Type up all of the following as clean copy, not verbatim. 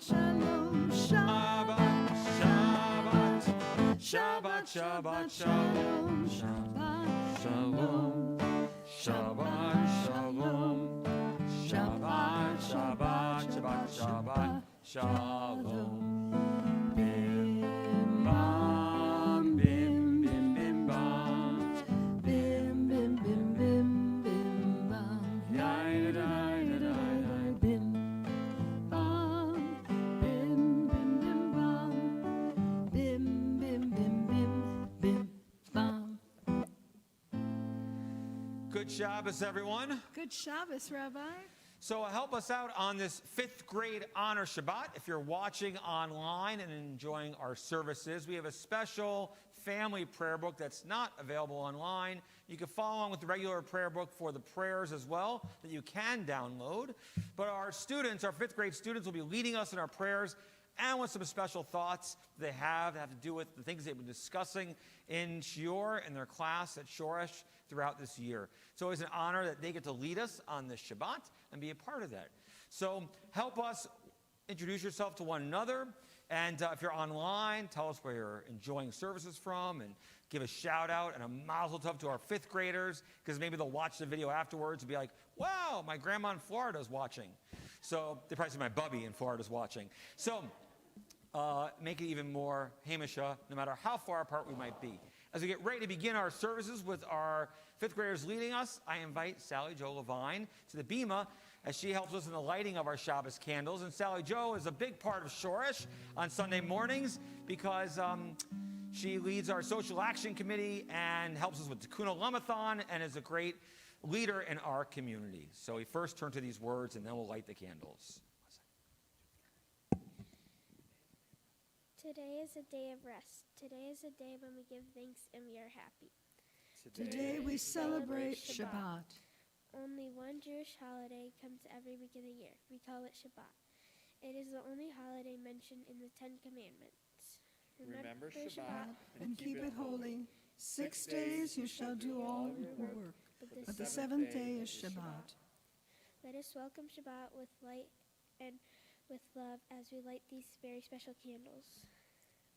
shalom, Shabbat, Shabbat, Shabbat, Shabbat, shalom, Shabbat, shalom, Shabbat, shalom, Shabbat, Shabbat, Shabbat, Shabbat, shalom. Bim bam, bim bim bim bam, bim bim bim bim bim bam, yai da da da da, bim bam, bim bim bim bam, bim bim bim bim bim bam. Good Shabbos, everyone. Good Shabbos, Rabbi. So help us out on this 5th grade honor Shabbat. If you're watching online and enjoying our services, we have a special family prayer book that's not available online. You can follow along with the regular prayer book for the prayers as well that you can download. But our students, our 5th grade students, will be leading us in our prayers and with some special thoughts they have that have to do with the things they've been discussing in Shiur and their class at SHORESH throughout this year. It's always an honor that they get to lead us on this Shabbat and be a part of that. So help us introduce yourself to one another. And if you're online, tell us where you're enjoying services from and give a shout out and a mazel tov to our 5th graders, because maybe they'll watch the video afterwards and be like, wow, my grandma in Florida is watching. So they probably see my bubby in Florida is watching. So make it even more Hamisha, no matter how far apart we might be. As we get ready to begin our services with our 5th graders leading us, I invite Sally Jo Levine to the Bima as she helps us in the lighting of our Shabbos candles. And Sally Jo is a big part of SHORESH on Sunday mornings because she leads our social action committee and helps us with Tikkun Olam-a-thon and is a great leader in our community. So we first turn to these words and then we'll light the candles. Today is a day of rest. Today is a day when we give thanks and we are happy. Today we celebrate Shabbat. Only one Jewish holiday comes every week of the year. We call it Shabbat. It is the only holiday mentioned in the 10 Commandments. Remember Shabbat And keep it holy. 6 days you shall do all your work, but the 7th day is Shabbat. Let us welcome Shabbat with light and with love as we light these very special candles.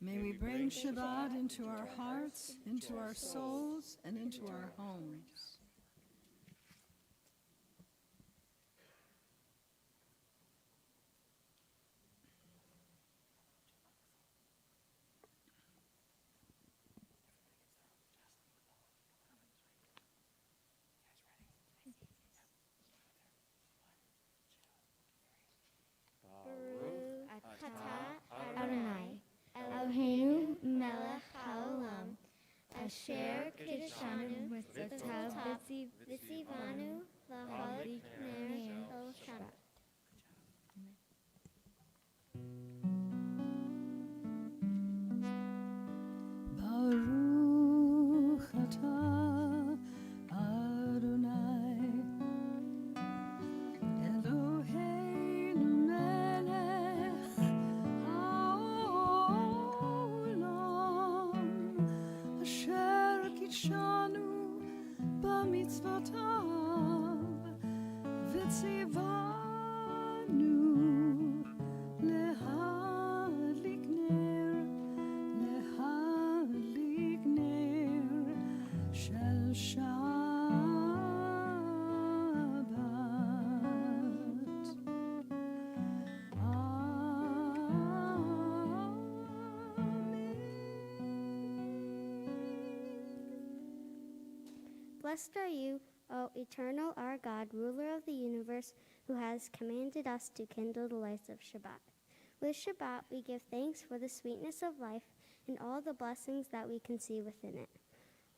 May we bring Shabbat into our hearts, into our souls, and into our homes. Adonai, Eloheinu melech haolam, asher kiddushanu v'tzatav v'tzivanu l'halik ner Shabbat. Baruch atah Adonai, Eloheinu melech haolam, asher kiddushanu b'mitzvotav v'tzivanu l'hadlik ner shel Shabbat. Blessed are you, O eternal our God, ruler of the universe, who has commanded us to kindle the lights of Shabbat. With Shabbat, we give thanks for the sweetness of life and all the blessings that we can see within it.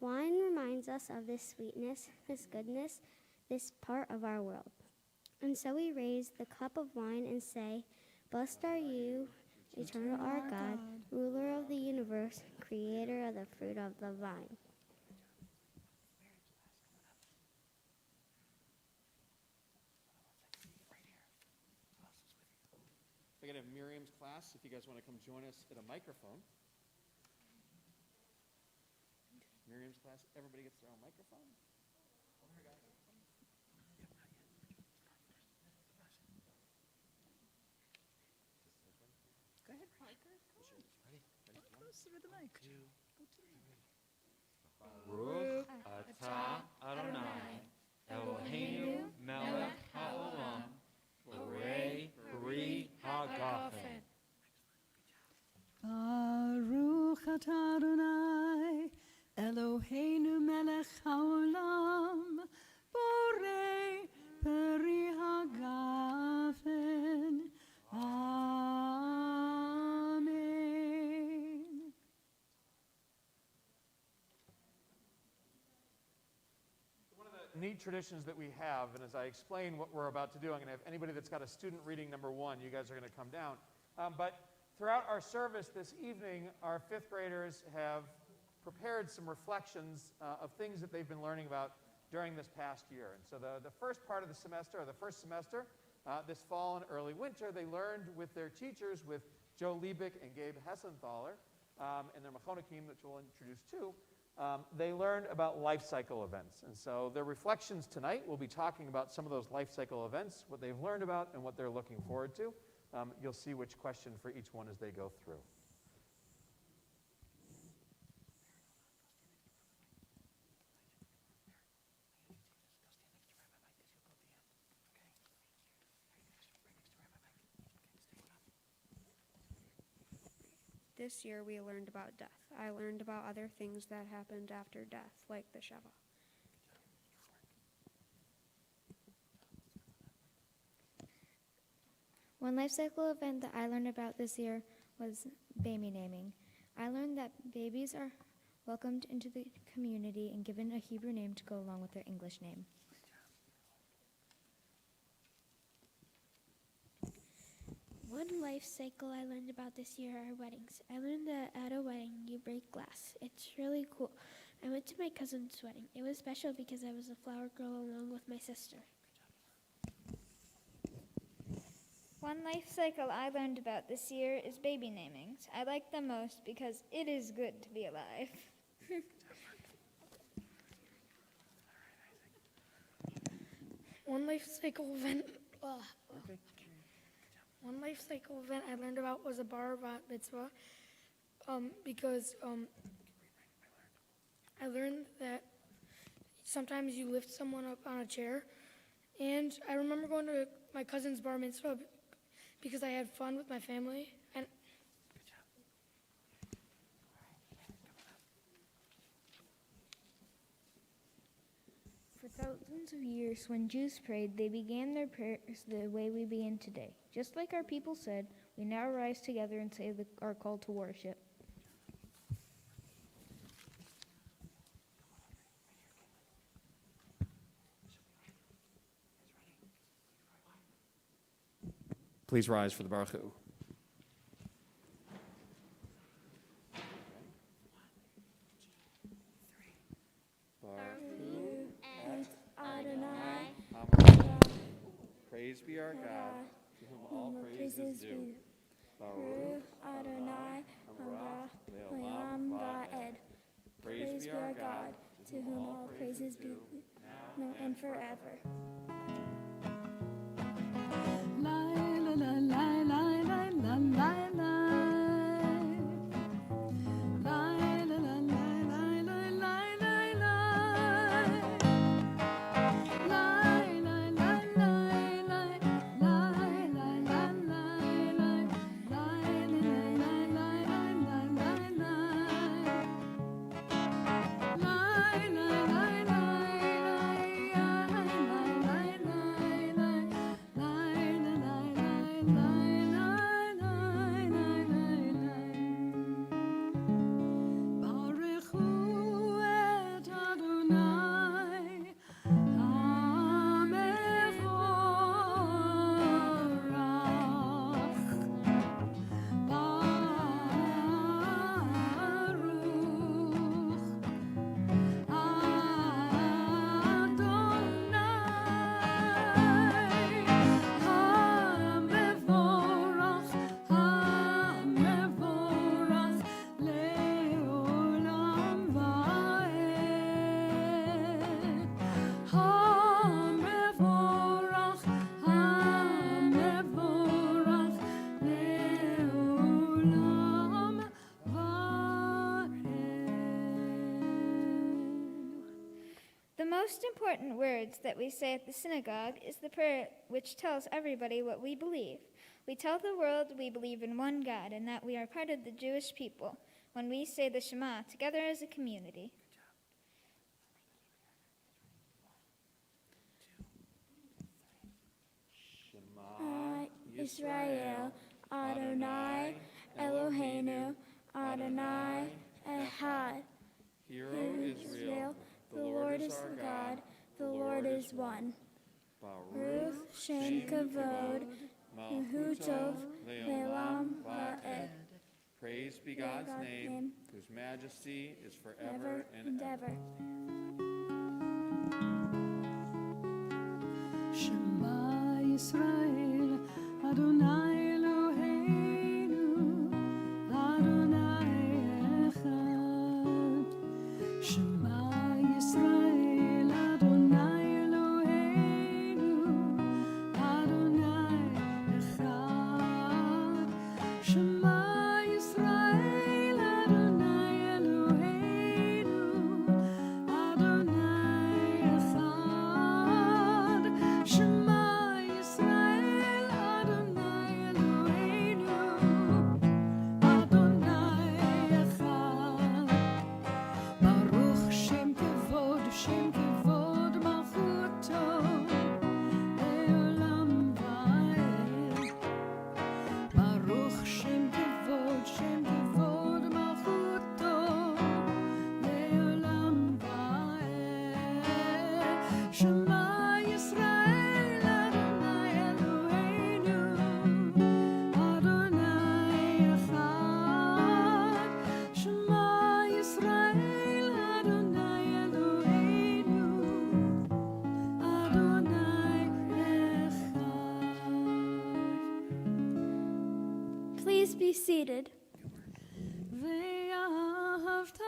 Wine reminds us of this sweetness, this goodness, this part of our world. And so we raise the cup of wine and say, Blessed are you, eternal our God, ruler of the universe, creator of the fruit of the vine. We're going to have Miriam's class, if you guys want to come join us at a microphone. Miriam's class, everybody gets their own microphone. Over here, guys. sit with the mic. Baruch atah Adonai, Eloheinu melech haolam, borei peri hagafen. Baruch atah Adonai, Eloheinu melech haolam, borei peri hagafen. Amen. One of the neat traditions that we have, and as I explain what we're about to do, I'm going to have anybody that's got a student reading number 1, you guys are going to come down. But throughout our service this evening, our 5th graders have prepared some reflections of things that they've been learning about during this past year. And so the first part of the semester, or the first semester, this fall and early winter, they learned with their teachers, with Joe Liebig and Gabe Hessenthaler, and their Machonikim, which we'll introduce too, they learned about life cycle events. And so their reflections tonight will be talking about some of those life cycle events, what they've learned about and what they're looking forward to. You'll see which question for each one as they go through. This year we learned about death. I learned about other things that happened after death, like the Shabbat. One life cycle event that I learned about this year was baby naming. I learned that babies are welcomed into the community and given a Hebrew name to go along with their English name. One life cycle I learned about this year are weddings. I learned that at a wedding you break glass. It's really cool. I went to my cousin's wedding. It was special because I was a flower girl along with my sister. One life cycle I learned about this year is baby namings. I like them most because it is good to be alive. One life cycle event I learned about was a bar mitzvah because I learned that sometimes you lift someone up on a chair. And I remember going to my cousin's bar mitzvah because I had fun with my family. And For thousands of years, when Jews prayed, they began their prayers the way we begin today. Just like our people said, we now rise together and say our call to worship. Please rise for the Baruch Hu. Praise be our God, to whom all praise is due. Baruch Adonai, Le'olam Va'ed. Praise be our God, to whom all praise is due, now and forever. most important words that we say at the synagogue is the prayer which tells everybody what we believe. We tell the world we believe in one God and that we are part of the Jewish people when we say the Shema together as a community. Shema Yisrael, Adonai Eloheinu, Adonai Echad. Hear, O Israel, the Lord is our God, the Lord is one. Baruch Shem Kavod, Malchutov Le'olam Va'ed. Praise be God's name, whose majesty is forever and ever. Shema Yisrael, Adonai Eloheinu, Adonai Echad. Shema Yisrael, Adonai Eloheinu, Adonai Echad. Shema Yisrael, Adonai Eloheinu, Adonai Echad. Shema Yisrael, Adonai Eloheinu, Adonai Echad. Baruch Shem Kevod Malchuto, Le'olam Va'ed. Baruch Shem Kevod Malchuto, Le'olam Va'ed. Shema Yisrael, Adonai Eloheinu, Adonai Echad. Shema Yisrael, Adonai Eloheinu, Adonai Echad. Please be seated. ואהבת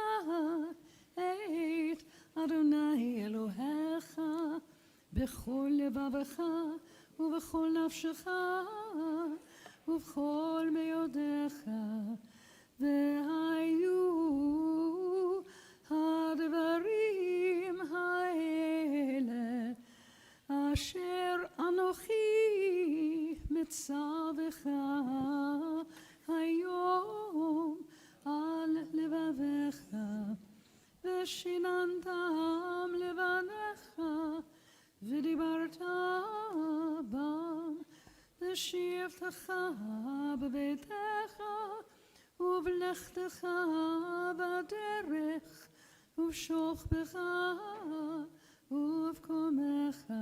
את אדוני אלוהיך בכל לבבך ובכל נפשך ובכל מאודיך. והיו הדברים האלה אשר אנוכי מצווך היום על לבביך, ושיננתם לבניך, ודיברת בם, בשבתך בביתך, ובלכתך בדרך, ובשוכבך ובקומך,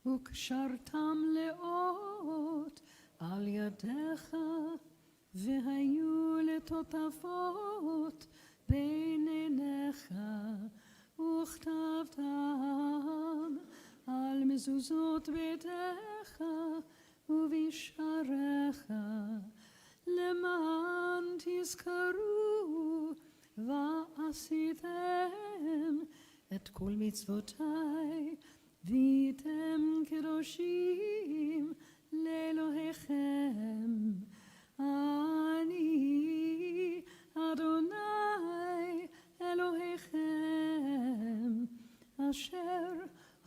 וקשרתם לאות על ידיך, והיו לטוטפות בין עיניך, וכתבתם על מזוזות ביתך ובשעריך, למען תזכרו ועשיתם את כל מצוותיי, והייתם קדושים לאלוהיכם. אני אדוני אלוהיכם, אשר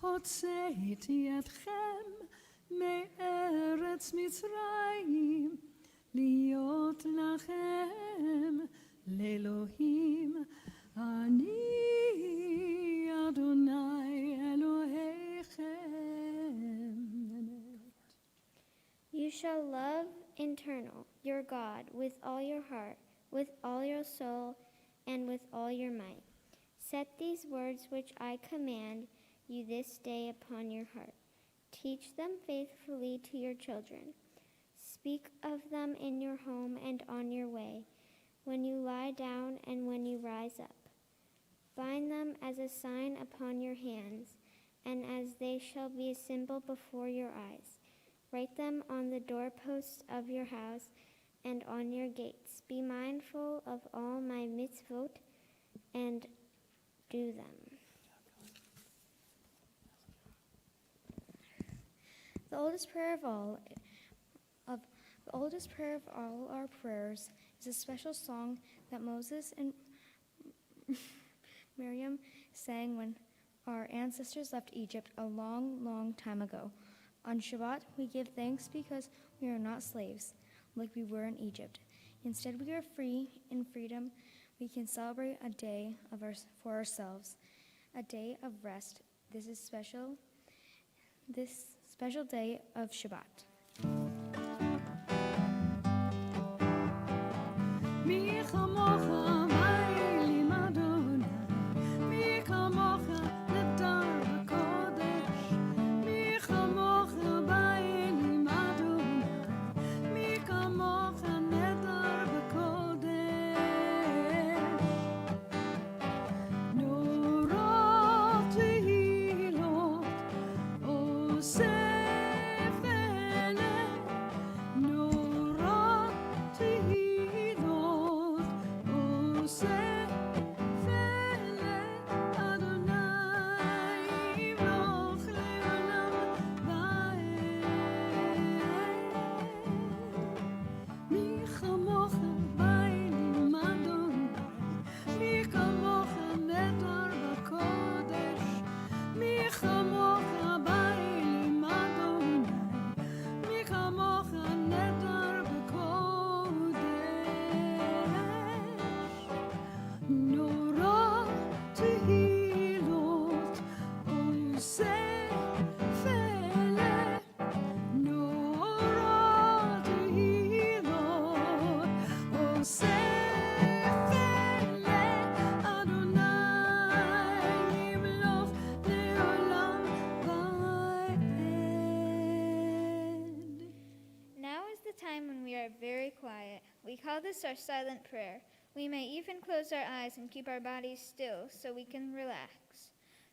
הוצאתי אתכם מארץ מצרים, להיות לכם לאלוהים. אני אדוני אלוהיכם. You shall love Eternal, your God, with all your heart, with all your soul, and with all your might. Set these words which I command you this day upon your heart. Teach them faithfully to your children. Speak of them in your home and on your way, when you lie down and when you rise up. Bind them as a sign upon your hands, and as they shall be a symbol before your eyes. Write them on the doorposts of your house and on your gates. Be mindful of all my mitzvot and do them. The oldest prayer of all our prayers is a special song that Moses and Miriam sang when Our ancestors left Egypt a long, long time ago. On Shabbat, we give thanks because we are not slaves, like we were in Egypt. Instead, we are free. In freedom, we can celebrate a day for ourselves, a day of rest. This special day of Shabbat. מי כמוך באלים אדוני, מי כמוך נדר בקודש, מי כמוך באלים אדוני, מי כמוך נדר בקודש. נורות תהילות עושה We call this our silent prayer. We may even close our eyes and keep our bodies still so we can relax.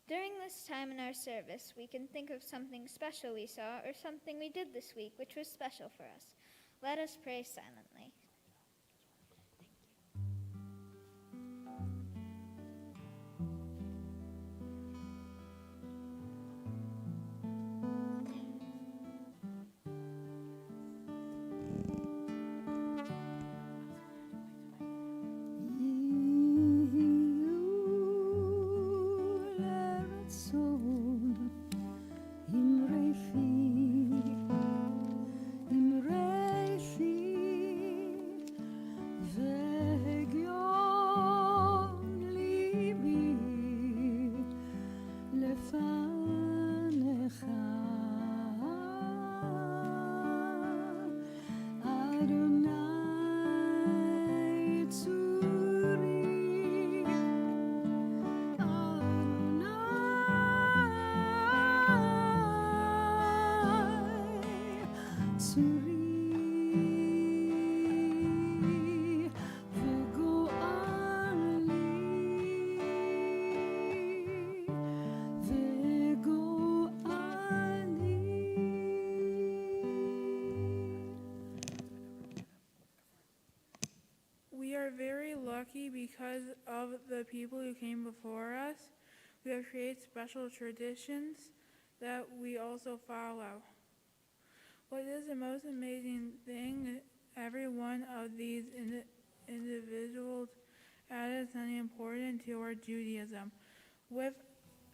During this time in our service, we can think of something special we saw or something we did this week which was special for us. Let us pray silently. Because of the people who came before us, we have created special traditions that we also follow. What is the most amazing thing? Every one of these individuals added something important to our Judaism. With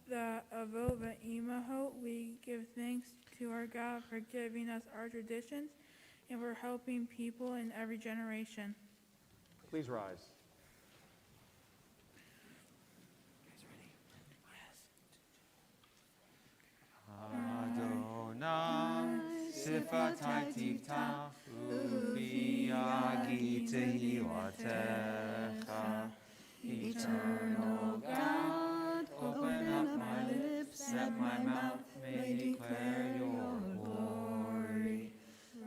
the Avot V'Imahot, we give thanks to our God for giving us our traditions and for helping people in every generation. Please rise. Sifatai tiftach u'biyagi tehilatecha. Eternal God, open up my lips, that my mouth may declare your glory.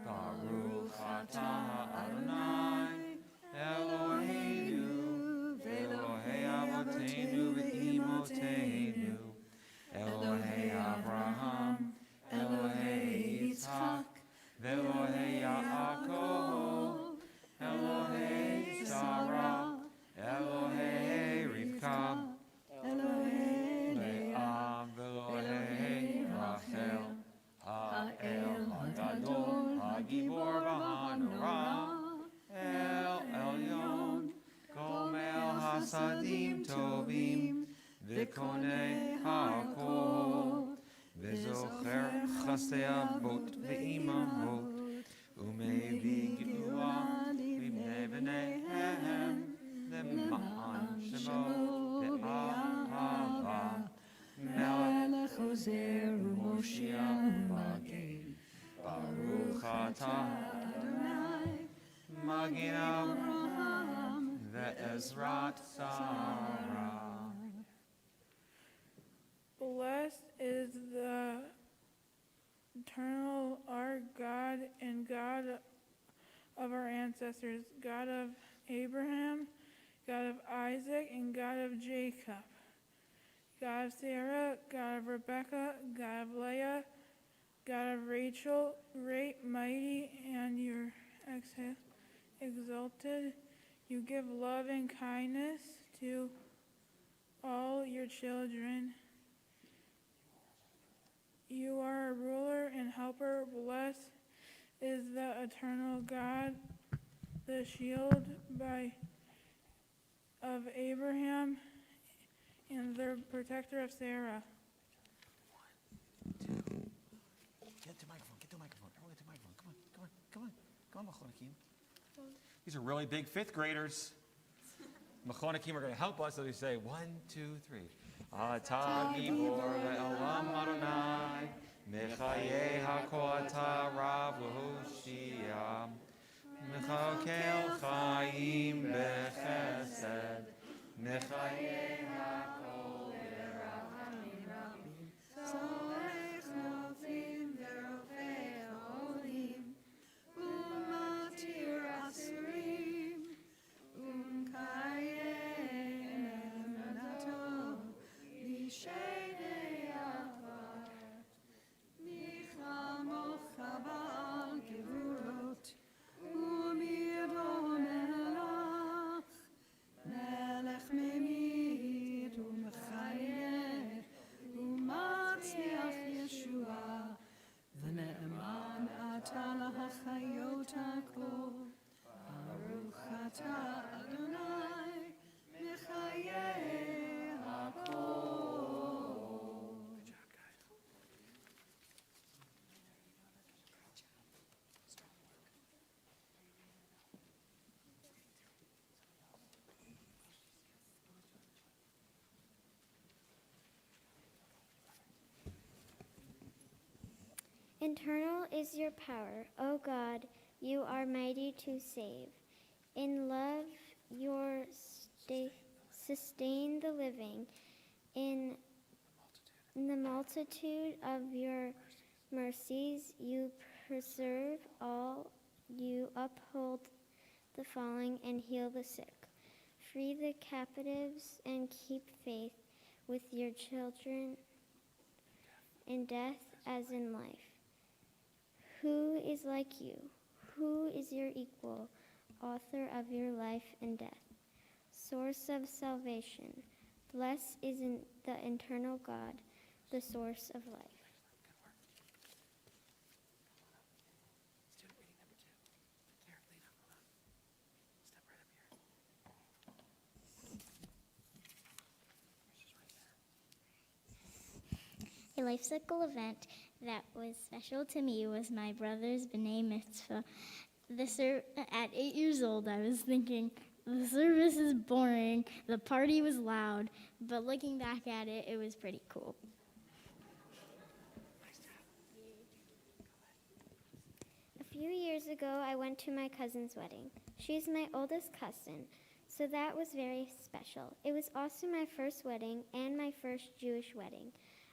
Baruch atah Adonai, Eloheinu, Elohei Avotenu v'Imotenu, Elohei Abraham, Elohei Yitzhak, Elohei Yaakov, Elohei Sarah, Elohei Rivka, Elohei Leah, Elohei Rachel, Ha'el Ha'gadol, Ha'gibor V'Hanorah, El Elyon, Gomel Hasadim Tovim, וקונה הכל, וזוכר חסדי אבות ואימהות, ומביא גאולה לבני בניהם, למען שמו ואהבה. מלך עוזר ומושיע מגן, ברוך אתה אדוני, מגן אברהם ועזרת שרה. Blessed is the eternal our God and God of our ancestors, God of Abraham, God of Isaac, and God of Jacob, God of Sarah, God of Rebekah, God of Leah, God of Rachel, great, mighty, and your exalted. You give love and kindness to all your children. You are a ruler and helper. Blessed is the eternal God, the shield of Abraham and the protector of Sarah. Get the microphone. Get the microphone. Everyone get the microphone. Come on, Machonakim. These are really big fifth graders. Machonakim are going to help us as we say 1, 2, 3. Ata gibor le'olam Adonai, mechaye hako ata rav v'hoshia, mechakel chaim bechesed, mechaye hako v'rachamim rabim, sorech nofim v'rofei olim, umatir asurim, umkayem emunato. Shadei Avar, Michamocha Ba'al Gevurot, Umido Melach, Melech Memid Umechayeh, Umatziach Yeshua, V'ne'eman Ata L'Hachayot HaKol, Baruch Ata Adonai, Mechayeh HaKol. Eternal is your power, O God, you are mighty to save. In love you sustain the living. In the multitude of your mercies you preserve all. You uphold the falling and heal the sick. Free the captives and keep faith with your children in death as in life. Who is like you? Who is your equal, author of your life and death, source of salvation? Blessed is the eternal God, the source of life. A life cycle event that was special to me was my brother's B'nai Mitzvah. At 8 years old, I was thinking, the service is boring, the party was loud, but looking back at it, it was pretty cool. A few years ago, I went to my cousin's wedding. She's my oldest cousin, so that was very special. It was also my first wedding and my first Jewish wedding.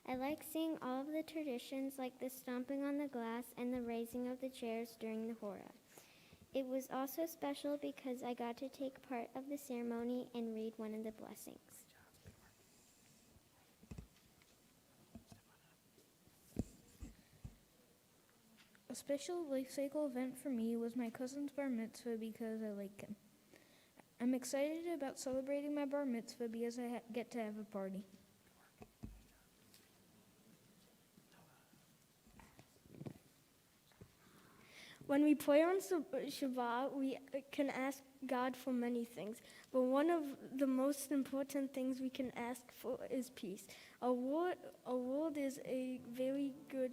I like seeing all of the traditions like the stomping on the glass and the raising of the chairs during the Hora. It was also special because I got to take part of the ceremony and read one of the blessings. A special life cycle event for me was my cousin's bar mitzvah because I like him. I'm excited about celebrating my bar mitzvah because I get to have a party. When we pray on Shabbat, we can ask God for many things, but one of the most important things we can ask for is peace. Our world is a very good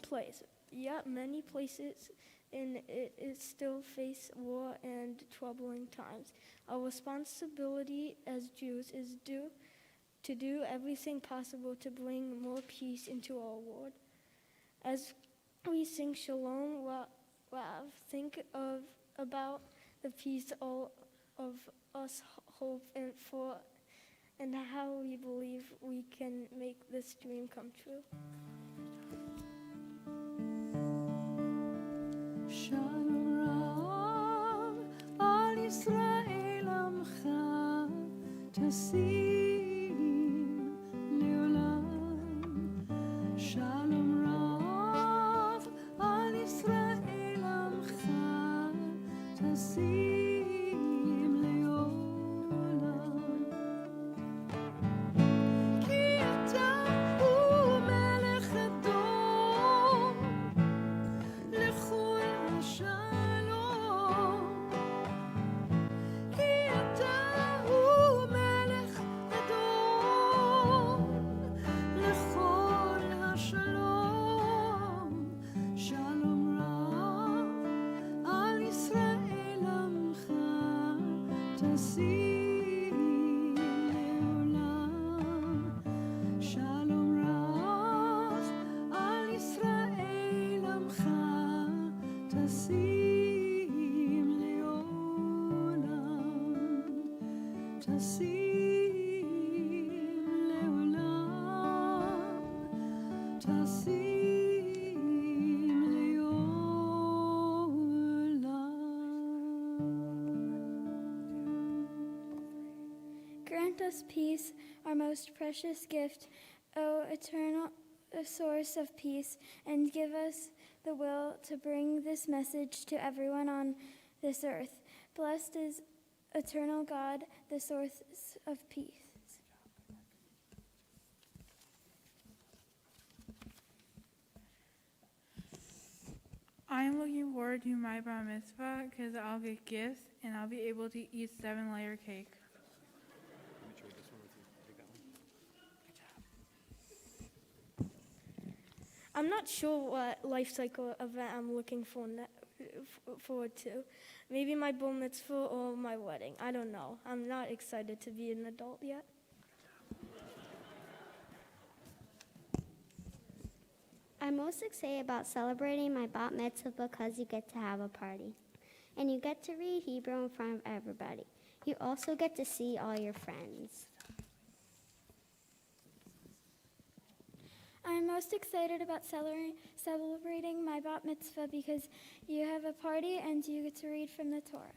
place, yet many places in it still face war and troubling times. Our responsibility as Jews is to do everything possible to bring more peace into our world. As we sing Shalom Rav, think about the peace all of us hope for and how we believe we can make this dream come true. Shalom Rav al Yisrael Amcha Tasim Leolam. Shalom Rav al Yisrael Amcha Tasim Leolam. Ki ata hu melech adom lechol hashalom. Ki ata hu melech adom lechol hashalom. Shalom Rav al Yisrael Amcha Tasim Leolam. Shalom Rav al Yisrael Amcha Tasim Leolam. Tasim Leolam. Tasim Leolam. Grant us peace, our most precious gift, O eternal source of peace, and give us the will to bring this message to everyone on this earth. Blessed is eternal God, the source of peace. I'm looking forward to my bar mitzvah because I'll get gifts and I'll be able to eat 7-layer cake. I'm not sure what life cycle event I'm looking forward to. Maybe my bar mitzvah or my wedding. I don't know. I'm not excited to be an adult yet. I'm most excited about celebrating my bat mitzvah because you get to have a party. And you get to read Hebrew in front of everybody. You also get to see all your friends. I'm most excited about celebrating my bat mitzvah because you have a party and you get to read from the Torah.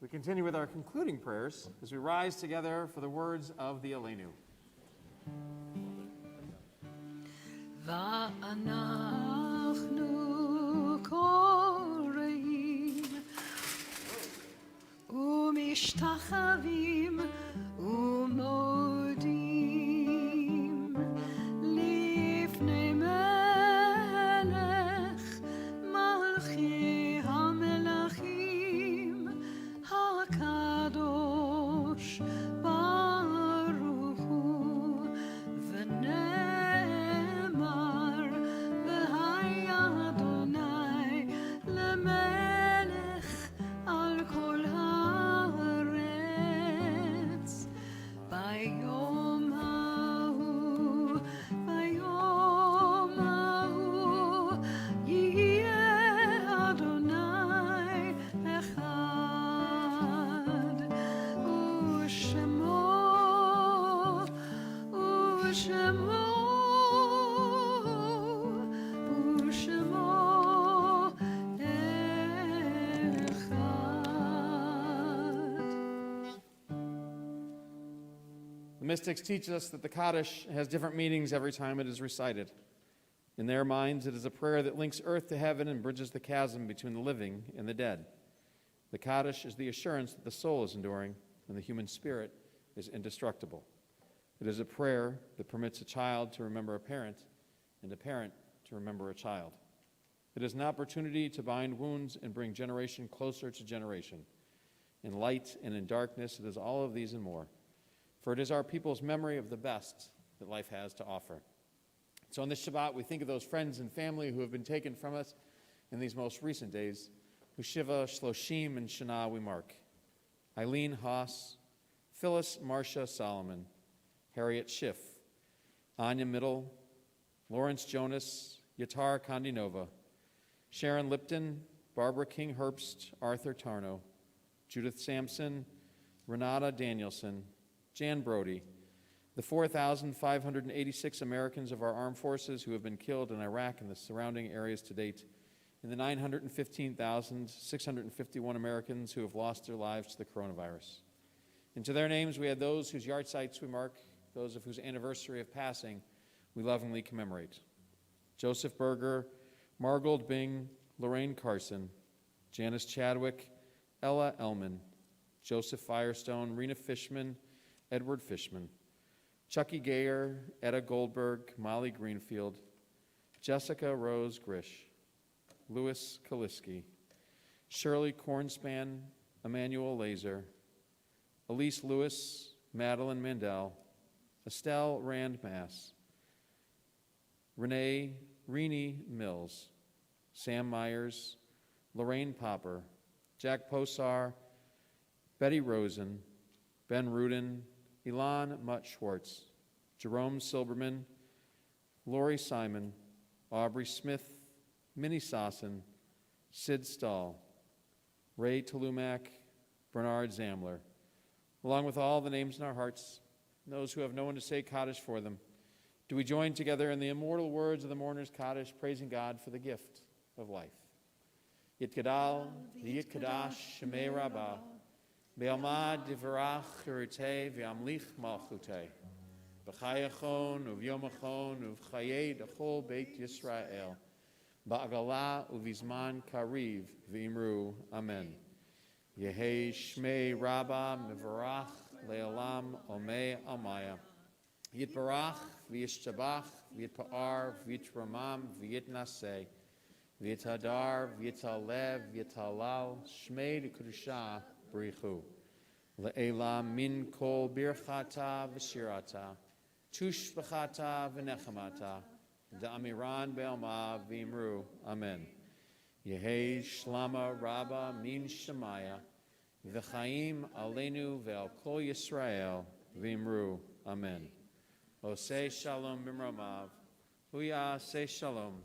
We continue with our concluding prayers as we rise together for the words of the Aleinu. ואנחנו קוראים ומשתחווים ומודים לפני מלך מלכי המלכים הקדוש ברוך הוא ונאמר והיה אדוני למלך על כל הארץ ביום ההוא יהיה אדוני אחד ושמו The mystics teach us that the Kaddish has different meanings every time it is recited. In their minds, it is a prayer that links earth to heaven and bridges the chasm between the living and the dead. The Kaddish is the assurance that the soul is enduring and the human spirit is indestructible. It is a prayer that permits a child to remember a parent and a parent to remember a child. It is an opportunity to bind wounds and bring generation closer to generation. In light and in darkness, it is all of these and more. For it is our people's memory of the best that life has to offer. So on this Shabbat, we think of those friends and family who have been taken from us in these most recent days. Hushiva, Shloshim, and Shana we mark. Eileen Haas, Phyllis Marcia Solomon, Harriet Schiff, Anya Middle, Lawrence Jonas, Yatar Kandinova, Sharon Lipton, Barbara King Herbst, Arthur Tarno, Judith Sampson, Renata Danielson, Jan Brody, the 4,586 Americans of our armed forces who have been killed in Iraq and the surrounding areas to date, and the 915,651 Americans who have lost their lives to the coronavirus. And to their names, we add those whose yard sites we mark, those of whose anniversary of passing we lovingly commemorate. Joseph Berger, Margold Bing, Lorraine Carson, Janice Chadwick, Ella Ellman, Joseph Firestone, Rena Fishman, Edward Fishman, Chucky Gayer, Etta Goldberg, Molly Greenfield, Jessica Rose Grish, Louis Kaliski, Shirley Cornspan, Emmanuel Laser, Elise Lewis, Madeline Mandel, Estelle Rand Mass, Renee Mills, Sam Myers, Lorraine Popper, Jack Posar, Betty Rosen, Ben Rudin, Elon Mutt Schwartz, Jerome Silberman, Lori Simon, Aubrey Smith, Minnie Sossin, Sid Stahl, Ray Talumak, Bernard Zamler, along with all the names in our hearts, and those who have no one to say Kaddish for them. Do we join together in the immortal words of the mourner's Kaddish, praising God for the gift of life? Yitgadal, Yitkadash, Shemei Rabbah, Be'almad Divarach Chirutei, Ve'amlich Malchutei, B'chayachon, Uvyomachon, Uvchayei Dachol Beit Yisrael, Ba'agala Uvizman Kariv, V'imru, Amen. Yehei Shmei Rabbah, Mivarach, Le'olam, Omei Almaya, Yitbarach, V'yishtabach, V'yitpa'ar, V'yitramam, V'yitnaseh, V'yitadar, V'yitalev, V'yitalal, Shmei D'Kedusha, B'richu. Le'elam min kol birchata v'shirata, tushbachata v'nechamata, da'amiran be'alma v'imru. Amen. Yehei shlama rabba min shemaya, v'chaim aleinu ve'al kol Yisrael v'imru. Amen. Oseh shalom b'mramav, huya se shalom,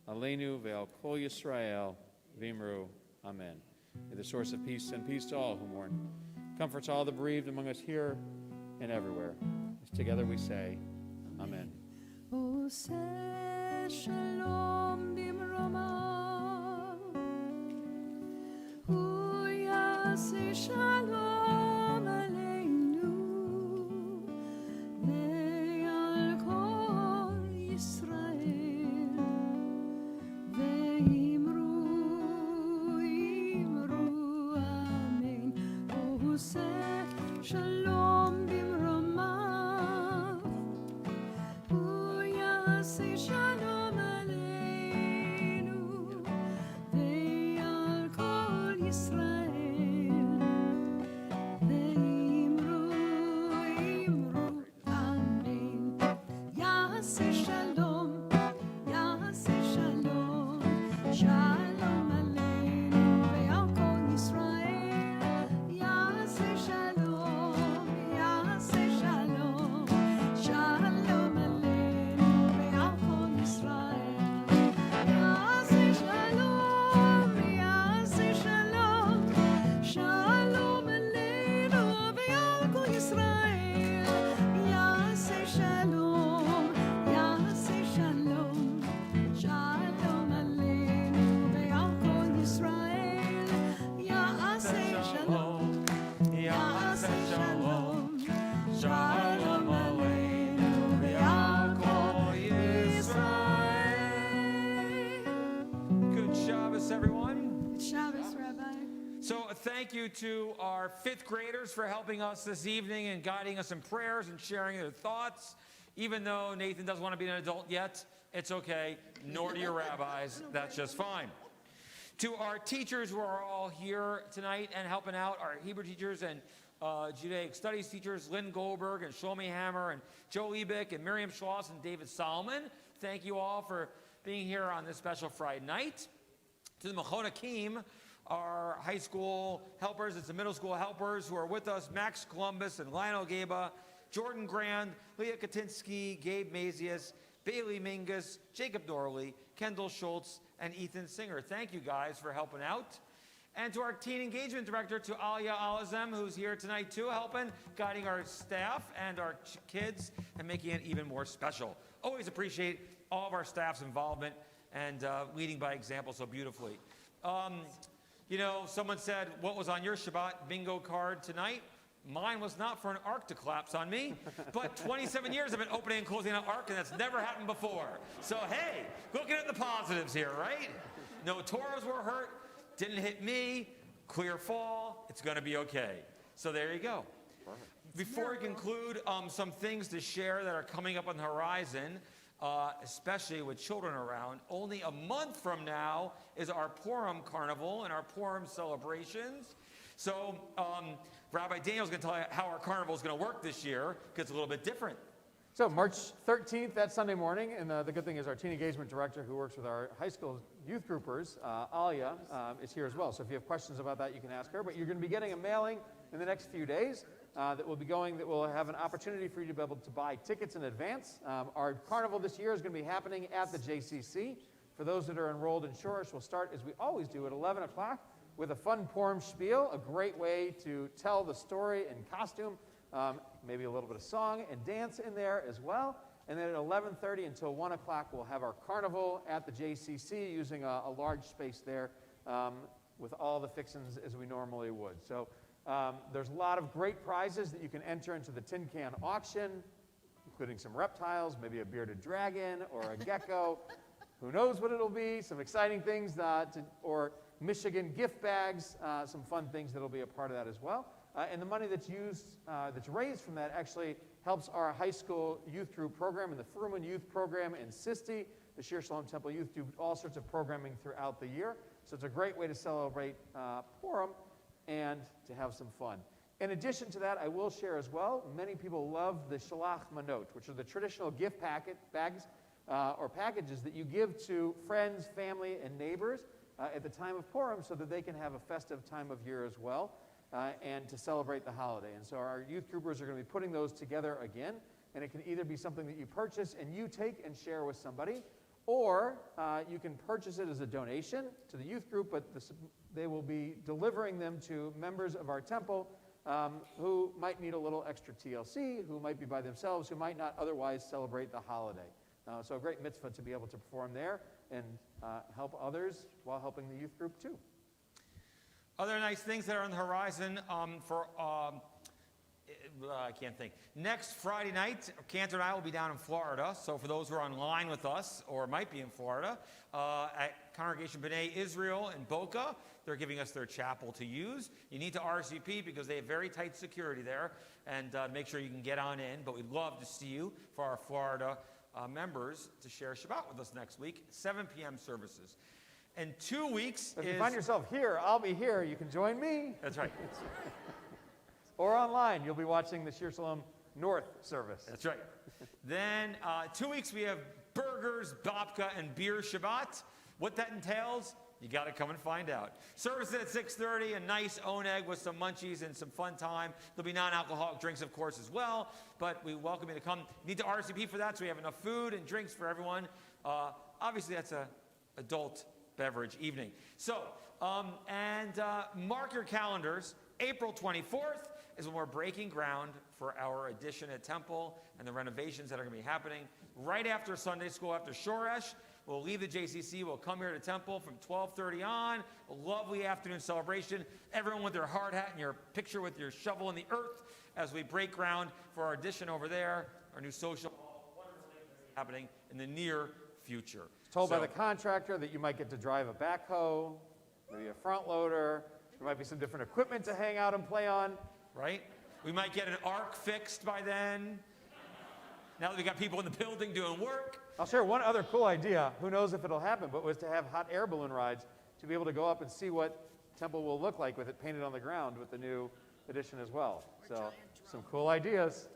aleinu ve'al kol Yisrael v'imru. Amen. May the source of peace send peace to all who mourn. Comforts all the bereaved among us here and everywhere. As together we say, Amen. Oseh shalom b'mramav, hu yaseh shalom aleinu ve'al kol Yisrael ve'imru amen. Oseh shalom b'mramav, hu yaseh shalom aleinu ve'al kol Yisrael ve'imru amen. Yaseh shalom, shalom aleinu ve'al kol Yisrael. Yaseh shalom, thank you to our fifth graders for helping us this evening and guiding us in prayers and sharing their thoughts. Even though Nathan doesn't want to be an adult yet, it's okay. Nor do your rabbis. That's just fine. To our teachers who are all here tonight and helping out, our Hebrew teachers and Judaic studies teachers, Lynn Goldberg and Shlomi Hammer and Joe Liebig and Miriam Schloss and David Solomon. Thank you all for being here on this special Friday night. To the Mechonakim, our high school helpers, it's the middle school helpers who are with us, Max Columbus and Lionel Gaba, Jordan Grand, Leah Katinsky, Gabe Mazius, Bailey Mingus, Jacob Dorley, Kendall Schultz, and Ethan Singer. Thank you guys for helping out. And to our teen engagement director, to Alia Alazem, who's here tonight too, helping, guiding our staff and our kids and making it even more special. Always appreciate all of our staff's involvement and leading by example so beautifully. You know, someone said, what was on your Shabbat bingo card tonight? Mine was not for an ark to collapse on me, but 27 years I've been opening and closing an ark, and that's never happened before. So, hey, looking at the positives here, right? No Toros were hurt, didn't hit me, clear fall, it's going to be okay. So there you go. Before we conclude, some things to share that are coming up on the horizon, especially with children around. Only a month from now is our Purim Carnival and our Purim celebrations. So Rabbi Daniel's going to tell you how our carnival is going to work this year, because it's a little bit different. So March 13th, that Sunday morning, and the good thing is our teen engagement director who works with our high school youth groupers, Alia, is here as well. So if you have questions about that, you can ask her. But you're going to be getting a mailing in the next few days that will have an opportunity for you to be able to buy tickets in advance. Our carnival this year is going to be happening at the JCC. For those that are enrolled in SHORESH, we'll start, as we always do, at 11 o'clock with a fun Purim spiel, a great way to tell the story in costume, maybe a little bit of song and dance in there as well. And then at 11:30 until 1 o'clock, we'll have our carnival at the JCC using a large space there with all the fixings as we normally would. So there's a lot of great prizes that you can enter into the tin can auction, including some reptiles, maybe a bearded dragon or a gecko. Who knows what it'll be? Some exciting things or Michigan gift bags, some fun things that'll be a part of that as well. And the money that's raised from that actually helps our high school youth group program and the Fruman Youth Program in Sisti. The Shir Shalom Temple Youth do all sorts of programming throughout the year. So it's a great way to celebrate Purim and to have some fun. In addition to that, I will share as well, many people love the Shalach Manot, which are the traditional gift bags or packages that you give to friends, family, and neighbors at the time of Purim so that they can have a festive time of year as well and to celebrate the holiday. And so our youth groupers are going to be putting those together again, and it can either be something that you purchase and you take and share with somebody, or you can purchase it as a donation to the youth group, but they will be delivering them to members of our temple who might need a little extra TLC, who might be by themselves, who might not otherwise celebrate the holiday. So a great mitzvah to be able to perform there and help others while helping the youth group too. Other nice things that are on the horizon I can't think. Next Friday night, Cantor and I will be down in Florida. So for those who are online with us or might be in Florida, at Congregation B'nai Israel in Boca, they're giving us their chapel to use. You need to RSVP because they have very tight security there, and make sure you can get on in. But we'd love to see you for our Florida members to share Shabbat with us next week, 7 p.m. services. And 2 weeks If you find yourself here, I'll be here. You can join me. That's right. Or online, you'll be watching the Shir Shalom North service. That's right. Then 2 weeks we have burgers, babka, and beer Shabbat. What that entails, you got to come and find out. Service at 6:30, a nice oneg with some munchies and some fun time. There'll be non-alcoholic drinks, of course, as well. But we welcome you to come. You need to RSVP for that so we have enough food and drinks for everyone. Obviously, that's an adult beverage evening. So, mark your calendars. April 24th is when we're breaking ground for our addition at Temple and the renovations that are going to be happening. Right after Sunday school, after Shoresh, we'll leave the JCC. We'll come here to Temple from 12:30 on. A lovely afternoon celebration. Everyone with their hard hat and your picture with your shovel in the earth as we break ground for our addition over there, our new social hall. Wonderful things happening in the near future. Told by the contractor that you might get to drive a backhoe, maybe a front loader, There might be some different equipment to hang out and play on. Right? We might get an ark fixed by then. Now that we got people in the building doing work. I'll share one other cool idea. Who knows if it'll happen, but was to have hot air balloon rides to be able to go up and see what temple will look like with it painted on the ground with the new addition as well. So some cool ideas.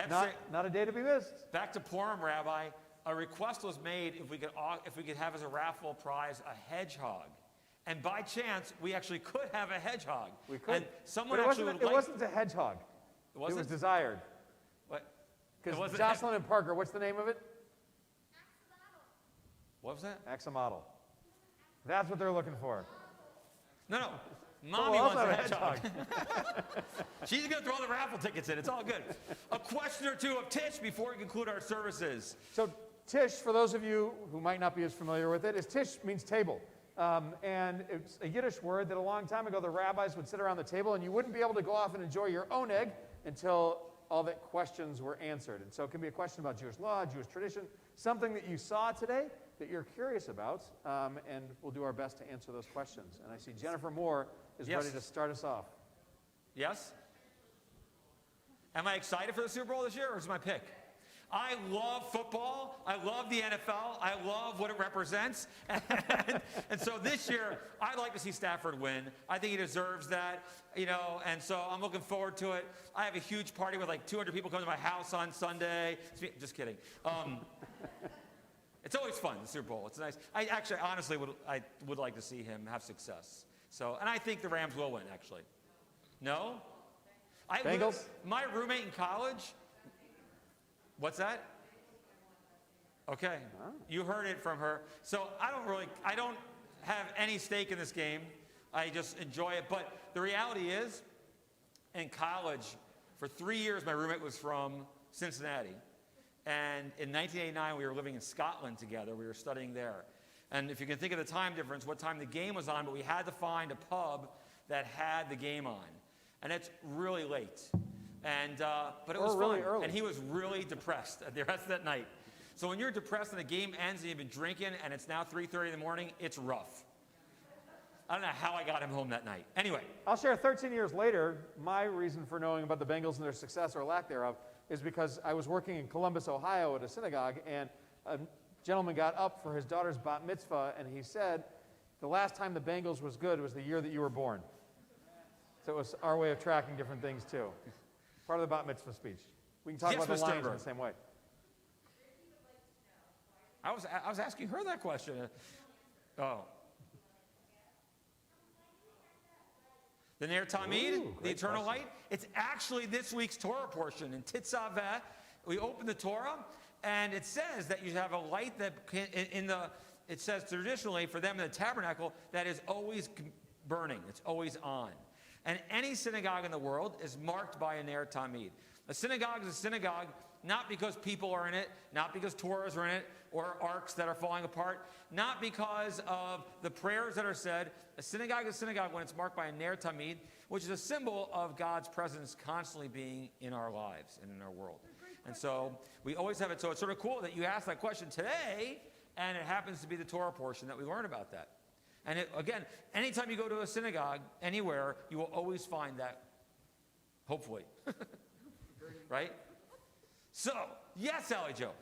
Not a day to be missed. Back to Purim, Rabbi. A request was made if we could have as a raffle prize a hedgehog. And by chance, we actually could have a hedgehog. We could. And someone but it wasn't a hedgehog. It wasn't? It was desired. What? Because Jocelyn and Parker, what's the name of it? What was that? Axolotl. That's what they're looking for. No. Mommy wants a hedgehog. She's going to throw the raffle tickets in. It's all good. A question or two of Tish before we conclude our services. So Tish, for those of you who might not be as familiar with it, Tish means table. And it's a Yiddish word that a long time ago the rabbis would sit around the table and you wouldn't be able to go off and enjoy your own egg until all the questions were answered. And so it can be a question about Jewish law, Jewish tradition, something that you saw today that you're curious about, and we'll do our best to answer those questions. And I see Jennifer Moore is ready to start us off. Yes? Am I excited for the Super Bowl this year, or is it my pick? I love football. I love the NFL. I love what it represents. And so this year, I'd like to see Stafford win. I think he deserves that, and so I'm looking forward to it. I have a huge party with like 200 people coming to my house on Sunday. Just kidding. It's always fun, the Super Bowl. It's nice. I actually, honestly, would like to see him have success. So, and I think the Rams will win, actually. No? Bengals? My roommate in college... What's that? Okay. Oh. You heard it from her. So I don't have any stake in this game. I just enjoy it. But the reality is, in college, for 3 years, my roommate was from Cincinnati. And in 1989, we were living in Scotland together. We were studying there. And if you can think of the time difference, what time the game was on, but we had to find a pub that had the game on. And it's really late. And but it was really fun. Early. And he was really depressed the rest of that night. So when you're depressed and the game ends and you've been drinking and it's now 3:30 in the morning, it's rough. I don't know how I got him home that night. Anyway. I'll share 13 years later, my reason for knowing about the Bengals and their success or lack thereof is because I was working in Columbus, Ohio at a synagogue, and a gentleman got up for his daughter's bat mitzvah, and he said, the last time the Bengals was good was the year that you were born. So it was our way of tracking different things, too. Part of the bat mitzvah speech. We can talk about the Lions in the same way. I was asking her that question. Oh. The Ner Tamid, the eternal light. It's actually this week's Torah portion. In Titzaveh, we open the Torah, and it says that you have a light that it says traditionally for them in the tabernacle that is always burning. It's always on. And any synagogue in the world is marked by a Ner Tamid. A synagogue is a synagogue not because people are in it, not because Torahs are in it, or arcs that are falling apart, not because of the prayers that are said. A synagogue is a synagogue when it's marked by a Ner Tamid, which is a symbol of God's presence constantly being in our lives and in our world. And so we always have it. So it's sort of cool that you asked that question today, and it happens to be the Torah portion that we learn about that. And again, anytime you go to a synagogue, anywhere, you will always find that, hopefully. Right? So, yes, Sally Joe.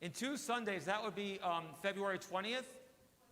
In 2 Sundays, that would be February 20th.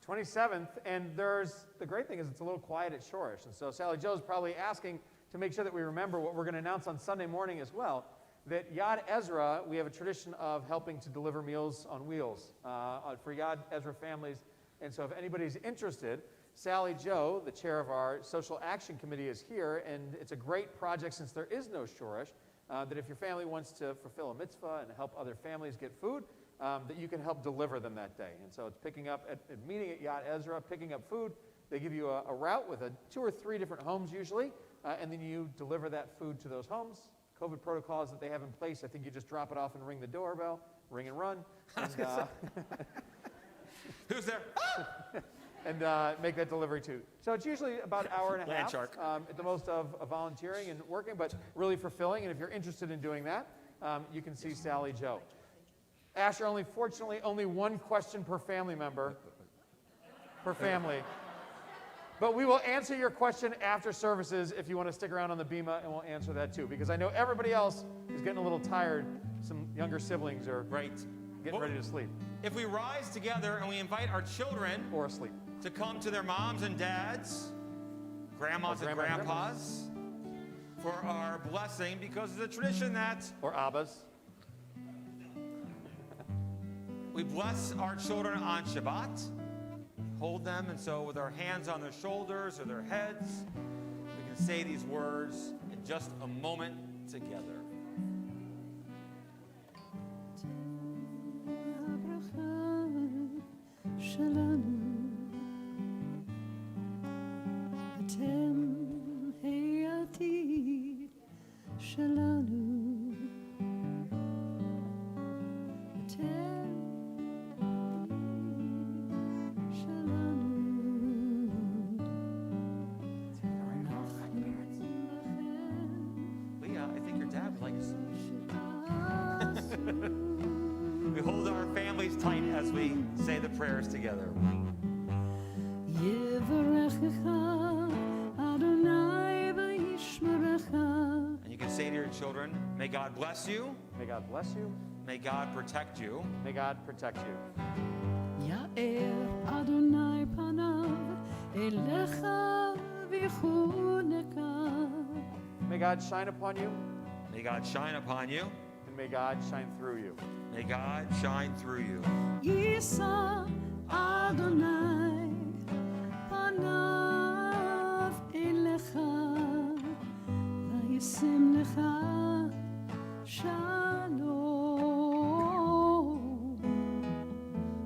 27th, and the great thing is it's a little quiet at SHORESH. And so Sally Joe's probably asking to make sure that we remember what we're going to announce on Sunday morning as well, that Yad Ezra, we have a tradition of helping to deliver meals on wheels for Yad Ezra families. And so if anybody's interested, Sally Joe, the chair of our social action committee, is here, and it's a great project since there is no SHORESH, that if your family wants to fulfill a mitzvah and help other families get food, that you can help deliver them that day. And so it's picking up at meeting at Yad Ezra, picking up food. They give you a route with 2 or 3 different homes usually, and then you deliver that food to those homes. COVID protocols that they have in place, I think you just drop it off and ring the doorbell, ring and run. And, who's there? and make that delivery too. So it's usually about an hour and a half at the most of volunteering and working, but really fulfilling. And if you're interested in doing that, you can see Sally Joe. Asher, fortunately, only 1 question per family member. per family. But we will answer your question after services if you want to stick around on the bima, and we'll answer that too. Because I know everybody else is getting a little tired. Some younger siblings are getting ready to sleep. If we rise together and we invite our children or asleep to come to their moms and dads, grandmas and grandpas, for our blessing, because it's a tradition that... Or abbas. We bless our children on Shabbat, hold them, and so with our hands on their shoulders or their heads, we can say these words in just a moment together. We hold our families tight as we say the prayers together. And you can say to your children, may God bless you. May God bless you. May God protect you. May God protect you. יאר אדוני פניו אליך ויחונך. May God shine upon you. May God shine upon you. And may God shine through you. May God shine through you. יישא אדוני פניו אליך וישם לך shalom.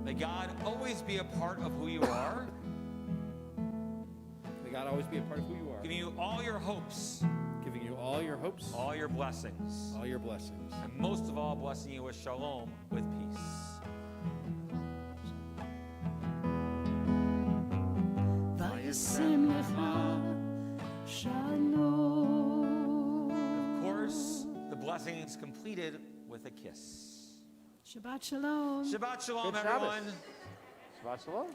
May God always be a part of who you are. May God always be a part of who you are. Giving you all your hopes. Giving you all your hopes. All your blessings. All your blessings. And most of all, blessing you with shalom, with peace. וישם לך shalom. Of course, the blessing is completed with a kiss. Shabbat shalom. Shabbat shalom, Good everyone. Shabbos. Shabbat shalom.